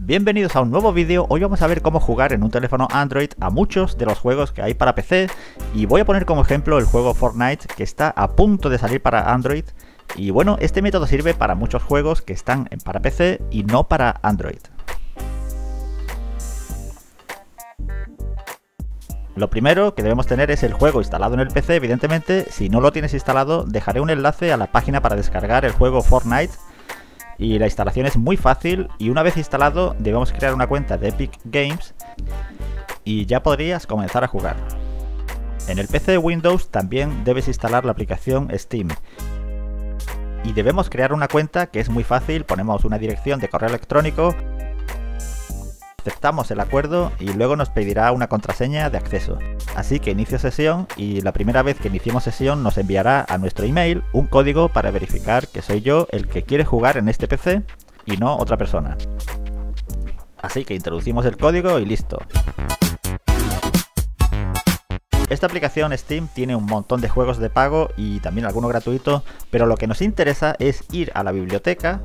Bienvenidos a un nuevo vídeo. Hoy vamos a ver cómo jugar en un teléfono Android a muchos de los juegos que hay para PC y voy a poner como ejemplo el juego Fortnite, que está a punto de salir para Android. Y bueno, este método sirve para muchos juegos que están para PC y no para Android. Lo primero que debemos tener es el juego instalado en el PC. Evidentemente, si no lo tienes instalado, dejaré un enlace a la página para descargar el juego Fortnite. Y la instalación es muy fácil y una vez instalado debemos crear una cuenta de Epic Games y ya podrías comenzar a jugar. En el PC de Windows también debes instalar la aplicación Steam. Y debemos crear una cuenta que es muy fácil, ponemos una dirección de correo electrónico, aceptamos el acuerdo y luego nos pedirá una contraseña de acceso. Así que inicio sesión y la primera vez que iniciemos sesión nos enviará a nuestro email un código para verificar que soy yo el que quiere jugar en este PC y no otra persona. Así que introducimos el código y listo. Esta aplicación Steam tiene un montón de juegos de pago y también alguno gratuito, pero lo que nos interesa es ir a la biblioteca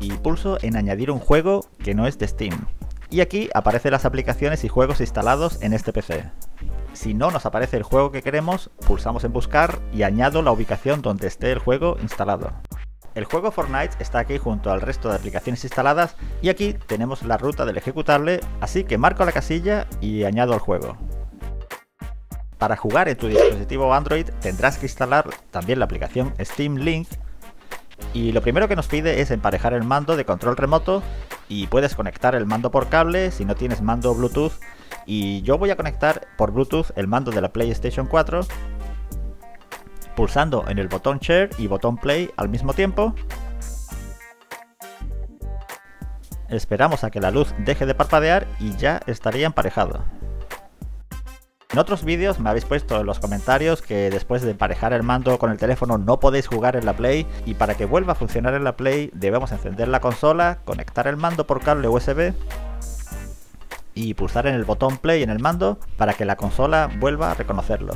y pulso en añadir un juego que no es de Steam. Y aquí aparecen las aplicaciones y juegos instalados en este PC. Si no nos aparece el juego que queremos, pulsamos en buscar y añado la ubicación donde esté el juego instalado. El juego Fortnite está aquí junto al resto de aplicaciones instaladas y aquí tenemos la ruta del ejecutable, así que marco la casilla y añado el juego. Para jugar en tu dispositivo Android tendrás que instalar también la aplicación Steam Link. Y lo primero que nos pide es emparejar el mando de control remoto y puedes conectar el mando por cable si no tienes mando Bluetooth, y yo voy a conectar por Bluetooth el mando de la PlayStation 4 pulsando en el botón Share y botón Play al mismo tiempo. Esperamos a que la luz deje de parpadear y ya estaría emparejado. En otros vídeos me habéis puesto en los comentarios que después de emparejar el mando con el teléfono no podéis jugar en la Play, y para que vuelva a funcionar en la Play debemos encender la consola, conectar el mando por cable USB y pulsar en el botón Play en el mando para que la consola vuelva a reconocerlo.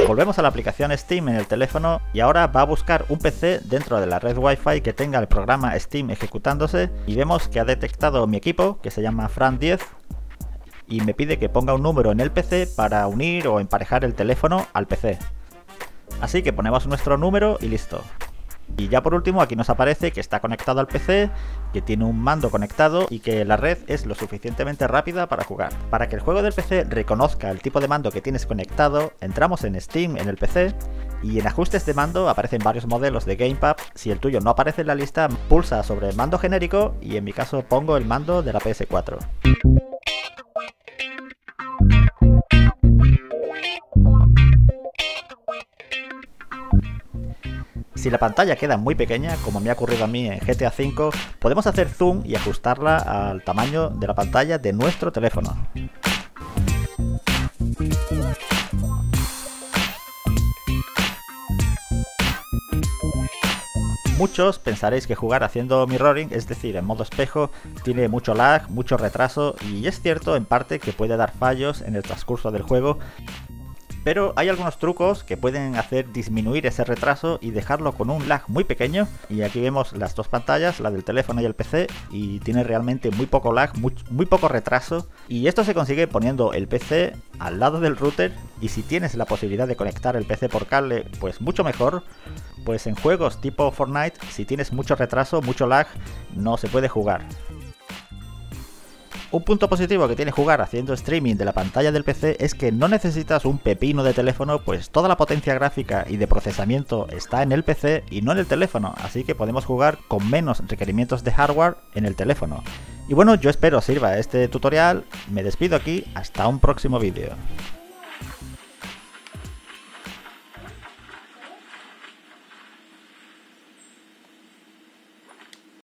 Volvemos a la aplicación Steam en el teléfono y ahora va a buscar un PC dentro de la red Wi-Fi que tenga el programa Steam ejecutándose, y vemos que ha detectado mi equipo, que se llama Fran10, y me pide que ponga un número en el PC para unir o emparejar el teléfono al PC. Así que ponemos nuestro número y listo. Y ya por último aquí nos aparece que está conectado al PC, que tiene un mando conectado y que la red es lo suficientemente rápida para jugar. Para que el juego del PC reconozca el tipo de mando que tienes conectado, entramos en Steam en el PC y en ajustes de mando aparecen varios modelos de Gamepad. Si el tuyo no aparece en la lista, pulsa sobre el mando genérico y en mi caso pongo el mando de la PS4. Si la pantalla queda muy pequeña, como me ha ocurrido a mí en GTA V, podemos hacer zoom y ajustarla al tamaño de la pantalla de nuestro teléfono. Muchos pensaréis que jugar haciendo mirroring, es decir, en modo espejo, tiene mucho lag, mucho retraso, y es cierto en parte que puede dar fallos en el transcurso del juego. Pero hay algunos trucos que pueden hacer disminuir ese retraso y dejarlo con un lag muy pequeño. Y aquí vemos las dos pantallas, la del teléfono y el PC, y tiene realmente muy poco lag, muy poco retraso. Y esto se consigue poniendo el PC al lado del router, y si tienes la posibilidad de conectar el PC por cable, pues mucho mejor. Pues en juegos tipo Fortnite, si tienes mucho retraso, mucho lag, no se puede jugar. Un punto positivo que tiene jugar haciendo streaming de la pantalla del PC es que no necesitas un pepino de teléfono, pues toda la potencia gráfica y de procesamiento está en el PC y no en el teléfono, así que podemos jugar con menos requerimientos de hardware en el teléfono. Y bueno, yo espero os sirva este tutorial, me despido aquí, hasta un próximo vídeo.